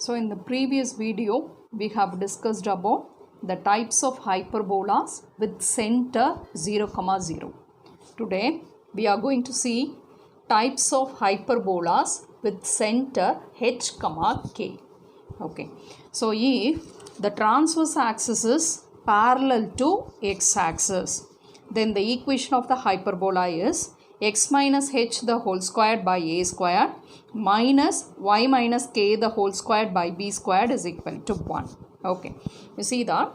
So in the previous video we have discussed about the types of hyperbolas with center 0, 0. Today we are going to see types of hyperbolas with center h, k. Okay. So if the transverse axis is parallel to x-axis, then the equation of the hyperbola is x minus h the whole squared by a squared minus y minus k the whole squared by b squared is equal to 1. Okay, you see that?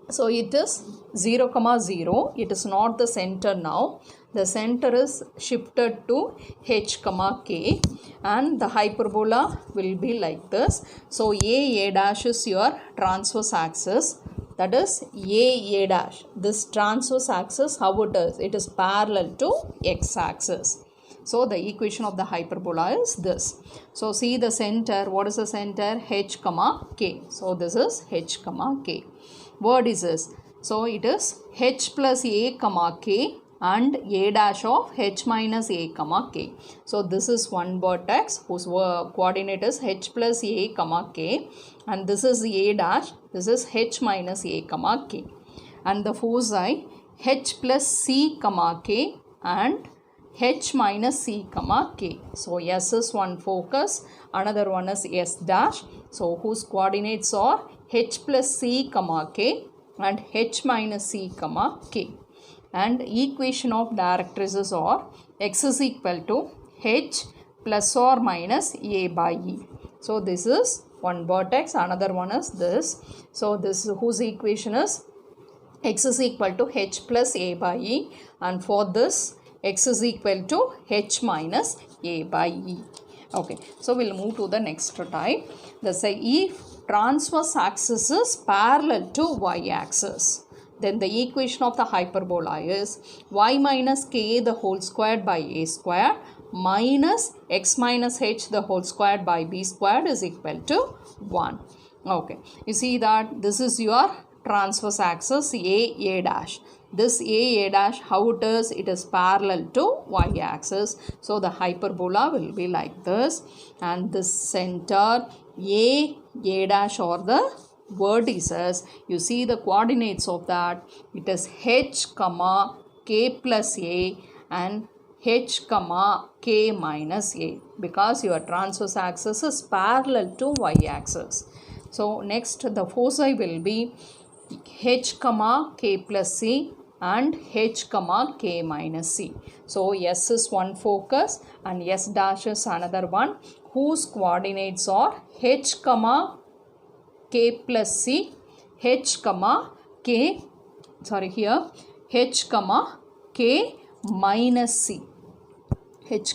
So it is 0, 0. It is not the center now. The center is shifted to h, k, and the hyperbola will be like this. So a dash is your transverse axis. That is a dash. This transverse axis, how it is? It is parallel to x-axis. So the equation of the hyperbola is this. So see the center. What is the center? h, k. So this is h, k. What is this? So it is h plus a, k and a dash of h minus a, k. So this is one vertex whose coordinate is h plus a, k, and this is a dash, this is h minus a, k, and the foci h plus c, k and h minus c, k. So S is one focus, another one is S dash, so whose coordinates are h plus c, k and h minus c, k. And equation of directrices are x is equal to h plus or minus a by e. So this is one vertex, another one is this. So this whose equation is x is equal to h plus a by e, and for this x is equal to h minus a by e. Okay, so we'll move to the next type. Let's say if transverse axis is parallel to y-axis, then the equation of the hyperbola is y minus k the whole squared by a squared minus x minus h the whole squared by b squared is equal to 1. Okay, you see that this is your transverse axis a dash. This a dash, how it is? It is parallel to y-axis. So the hyperbola will be like this, and this center a dash or the vertices, you see the coordinates of that, it is h, k plus a and h, k minus a, because your transverse axis is parallel to y-axis. So next the foci will be h, k plus c and h, k minus c. So S is one focus and S dash is another one, whose coordinates are h, k plus c, h, k, here h, k minus c, h,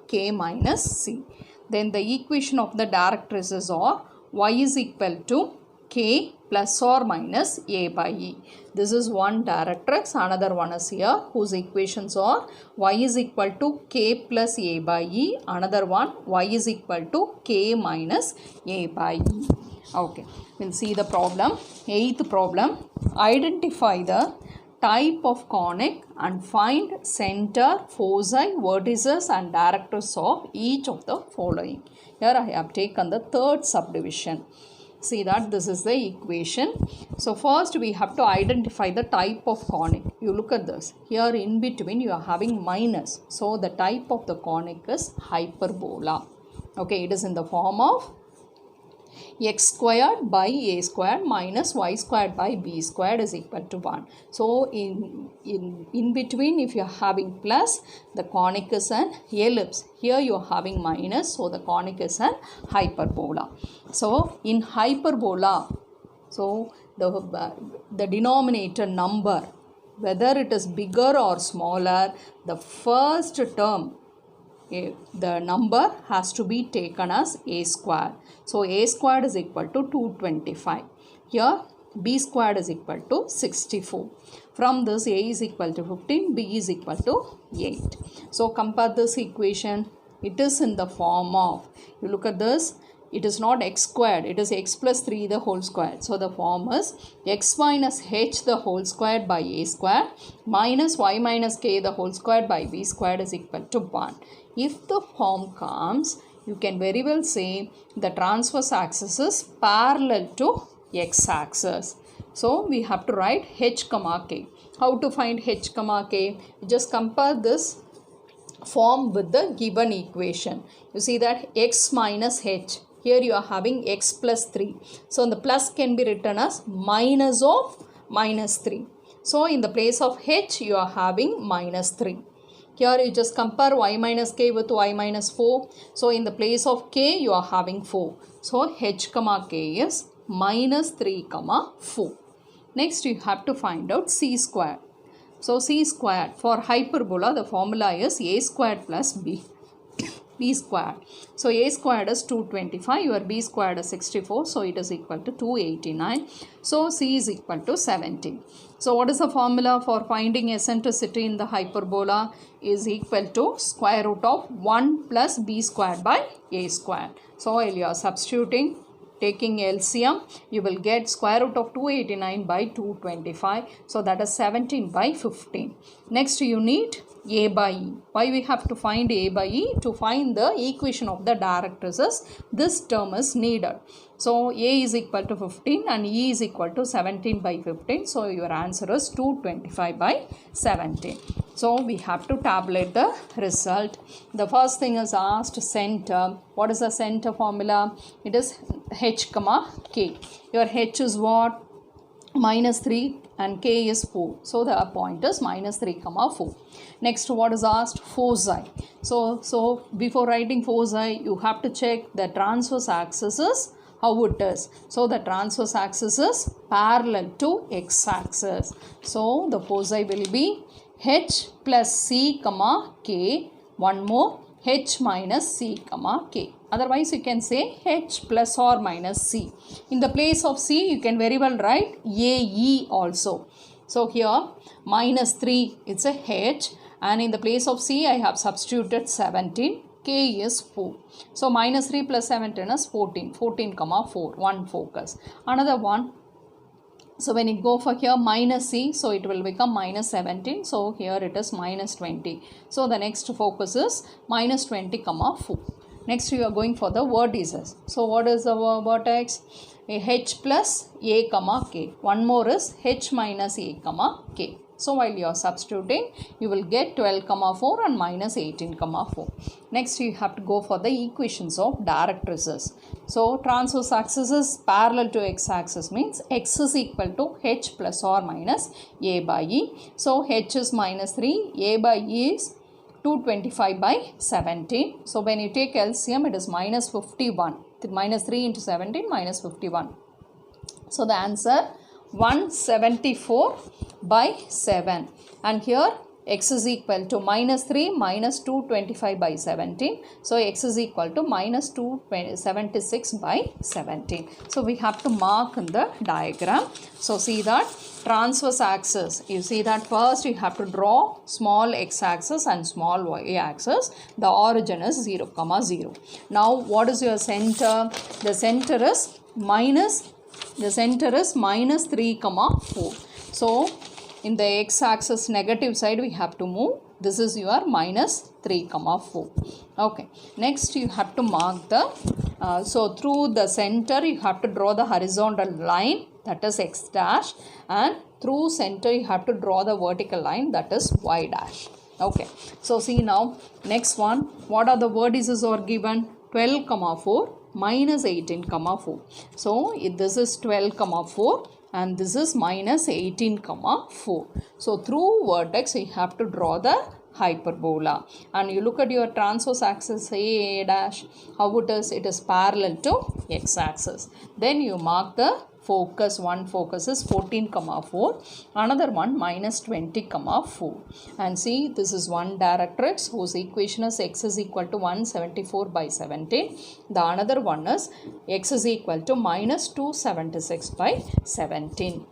k minus c. Then the equation of the directrices are y is equal to k plus or minus a by e. This is one directrix, another one is here, whose equations are y is equal to k plus a by e, another one y is equal to k minus a by e. Okay, we'll see the problem. Eighth problem, identify the type of conic and find center, foci, vertices and directors of each of the following. Here I have taken the third subdivision. See that this is the equation. So first we have to identify the type of conic. You look at this. Here in between you are having minus. So the type of the conic is hyperbola. Okay, it is in the form of x squared by a squared minus y squared by b squared is equal to 1. So in between, if you are having plus, the conic is an ellipse. Here you are having minus, so the conic is an hyperbola. So in hyperbola, so the denominator number, whether it is bigger or smaller, the first term, the number has to be taken as a square. So a squared is equal to 225. Here b squared is equal to 64. From this a is equal to 15, b is equal to 8. So compare this equation. It is in the form of, you look at this, it is not x squared, it is x plus 3 the whole square. So the form is x minus h the whole squared by a square minus y minus k the whole squared by b squared is equal to 1. If the form comes, you can very well say the transverse axis is parallel to x-axis. So we have to write h comma k. How to find h comma k? Just compare this form with the given equation. You see that x minus h. Here you are having x plus 3. So the plus can be written as minus of minus 3. So in the place of h you are having minus 3. Here you just compare y minus k with y minus 4. So in the place of k you are having 4. So h comma k is minus 3 comma 4. Next you have to find out c squared. So c squared for hyperbola, the formula is a squared plus b squared. So a squared is 225, your b squared is 64, so it is equal to 289. So c is equal to 17. So what is the formula for finding eccentricity in the hyperbola? Is equal to square root of 1 plus b squared by a squared. So while you are substituting, taking LCM, you will get square root of 289 by 225. So that is 17 by 15. Next you need a by e. Why we have to find a by e? To find the equation of the directrices, this term is needed. So a is equal to 15 and e is equal to 17 by 15. So your answer is 225 by 17. So we have to tabulate the result. The first thing is asked center. What is the center formula? It is h comma k. Your h is what? Minus 3 and k is 4. So the point is minus 3 comma 4. Next what is asked? Foci. So before writing foci, you have to check the transverse axis is how it is. So the transverse axis is parallel to x-axis. So the foci will be h plus c comma k. One more h minus c comma k. Otherwise you can say h plus or minus c. In the place of c you can very well write ae also. So here minus 3 it's a h, and in the place of c I have substituted 17. K is 4. So minus 3 plus 17 is 14. 14 comma 4. One focus. Another one. So when you go for here minus c, so it will become minus 17. So here it is minus 20. So the next focus is minus 20 comma 4. Next you are going for the vertices. So what is the vertex? H plus a comma k. One more is h minus a comma k. So while you are substituting, you will get 12 comma 4 and minus 18 comma 4. Next you have to go for the equations of directrices. So transverse axis is parallel to x-axis, means x is equal to h plus or minus a by e. So h is minus 3, a by e is 225 by 17. So when you take LCM, it is minus 51. Minus 3 into 17 minus 51. So the answer 174 by 7. And here x is equal to minus 3 minus 225 by 17. So x is equal to minus 276 by 17. So we have to mark in the diagram. So see that transverse axis. You see that first you have to draw small x-axis and small y-axis. The origin is 0, 0. Now what is your center? The center is minus 3, 4. So in the x-axis negative side we have to move. This is your minus 3, 4. Okay. Next you have to mark the, so through the center you have to draw the horizontal line, that is x dash, and through center you have to draw the vertical line, that is y dash. Okay. So see now next one, what are the vertices are given? 12, 4 minus 18, 4. So this is 12, 4 and this is minus 18, 4. So through vertex you have to draw the hyperbola, and you look at your transverse axis a dash, how it is parallel to x-axis. Then you mark the focus. One focus is 14, 4, another one minus 20, 4. And see, this is one directrix whose equation is x is equal to 174 by 17. The another one is x is equal to minus 276 by 17.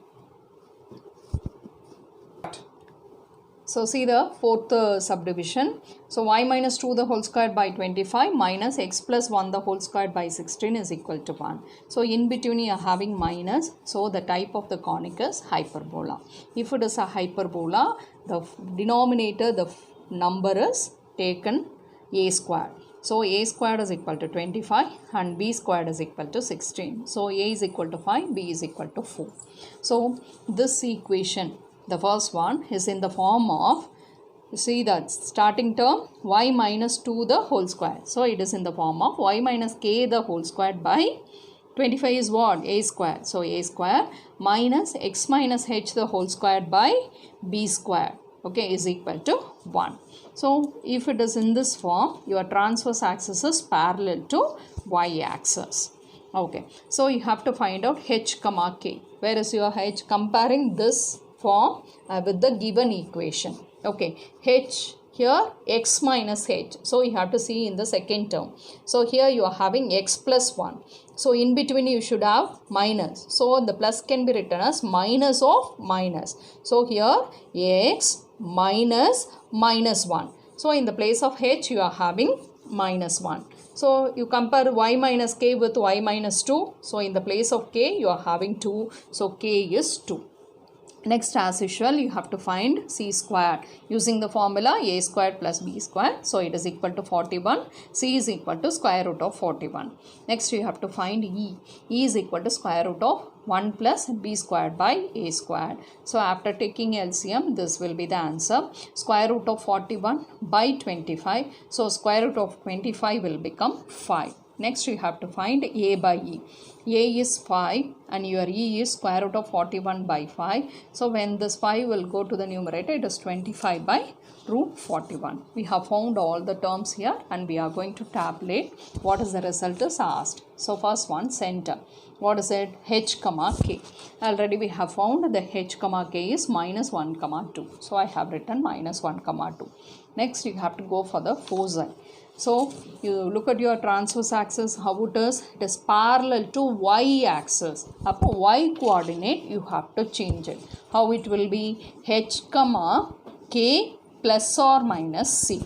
So see the fourth subdivision. So y minus 2 the whole squared by 25 minus x plus 1 the whole squared by 16 is equal to 1. So in between you are having minus. So the type of the conic is hyperbola. If it is a hyperbola, the denominator, the number is taken a squared. So a squared is equal to 25 and b squared is equal to 16. So a is equal to 5, b is equal to 4. So this equation, the first one, is in the form of, see that starting term y minus 2 the whole square. So it is in the form of y minus k the whole square by 25 is what? A square. So a square minus x minus h the whole square by b square, okay, is equal to 1. So if it is in this form, your transverse axis is parallel to y axis. Okay, so you have to find out h comma k. Where is your h? Comparing this form with the given equation. Okay, h here x minus h. So you have to see in the second term. So here you are having x plus 1. So in between you should have minus. So the plus can be written as minus of minus. So here x minus minus 1. So in the place of h you are having minus 1. So you compare y minus k with y minus 2. So in the place of k you are having 2. So k is 2. Next, as usual, you have to find c squared using the formula a squared plus b squared. So it is equal to 41. C is equal to square root of 41. Next, you have to find e. E is equal to square root of 1 plus b squared by a squared. So after taking LCM, this will be the answer. Square root of 41 by 25. So square root of 25 will become 5. Next, you have to find a by e. A is 5 and your e is square root of 41 by 5. So when this 5 will go to the numerator, it is 25 by root 41. We have found all the terms here and we are going to tabulate what is the result is asked. So first one, center. What is it? H comma k. Already we have found the h comma k is minus 1 comma 2. So I have written minus 1 comma 2. Next, you have to go for the foci. So you look at your transverse axis, how it is? It is parallel to y axis. Up y coordinate you have to change it. How it will be? H comma k plus or minus c.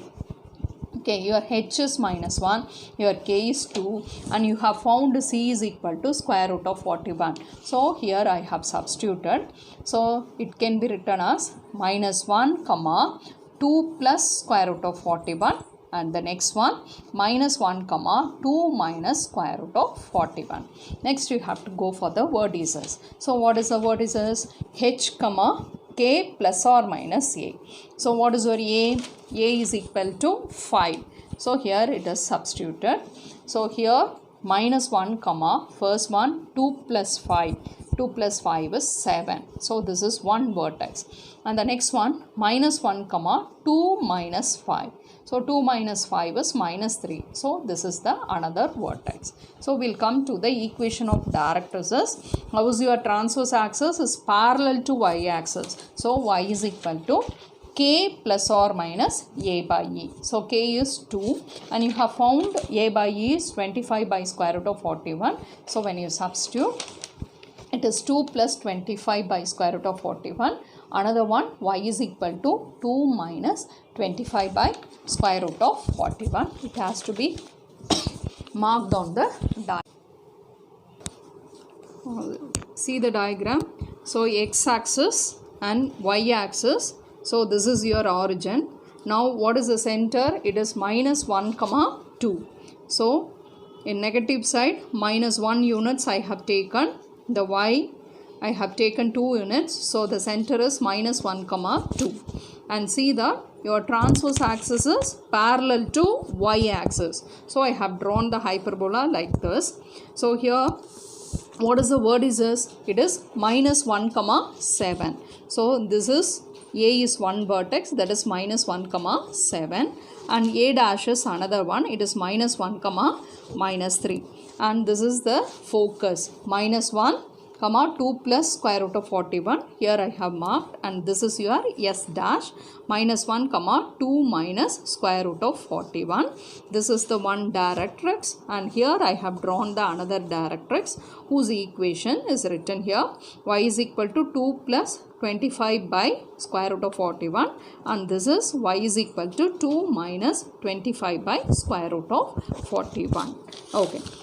Okay, your h is minus 1, your k is 2 and you have found c is equal to square root of 41. So here I have substituted. So it can be written as minus 1 comma 2 plus square root of 41. And the next one, minus 1 comma 2 minus square root of 41. Next you have to go for the vertices. So what is the vertices? H comma k plus or minus a. So what is your a? A is equal to 5. So here it is substituted. So here minus 1 comma first one 2 plus 5. 2 plus 5 is 7. So this is one vertex. And the next one, minus 1 comma 2 minus 5. So 2 minus 5 is minus 3. So this is the another vertex. So we'll come to the equation of directrices. How is your transverse axis? Is parallel to y axis. So y is equal to k plus or minus a by e. So k is 2 and you have found a by e is 25 by square root of 41. So when you substitute, it is 2 plus 25 by square root of 41. Another one, y is equal to 2 minus 25 by square root of 41. It has to be marked on the diagram. See the diagram. So x-axis and y-axis. So this is your origin. Now what is the center? It is minus 1 comma 2. So in negative side, minus 1 units I have taken. The y I have taken 2 units. So the center is minus 1 comma 2. And see that your transverse axis is parallel to y axis. So I have drawn the hyperbola like this. So here what is the vertices? It is minus 1 comma 7. So this is a is one vertex, that is minus 1 comma 7. And a dash is another one. It is minus 1 comma minus 3. And this is the focus, minus 1 comma 2 plus square root of 41. Here I have marked, and this is your S dash, minus 1 comma 2 minus square root of 41. This is the one directrix, and here I have drawn the another directrix whose equation is written here. Y is equal to 2 plus 25 by square root of 41, and this is y is equal to 2 minus 25 by square root of 41. Okay.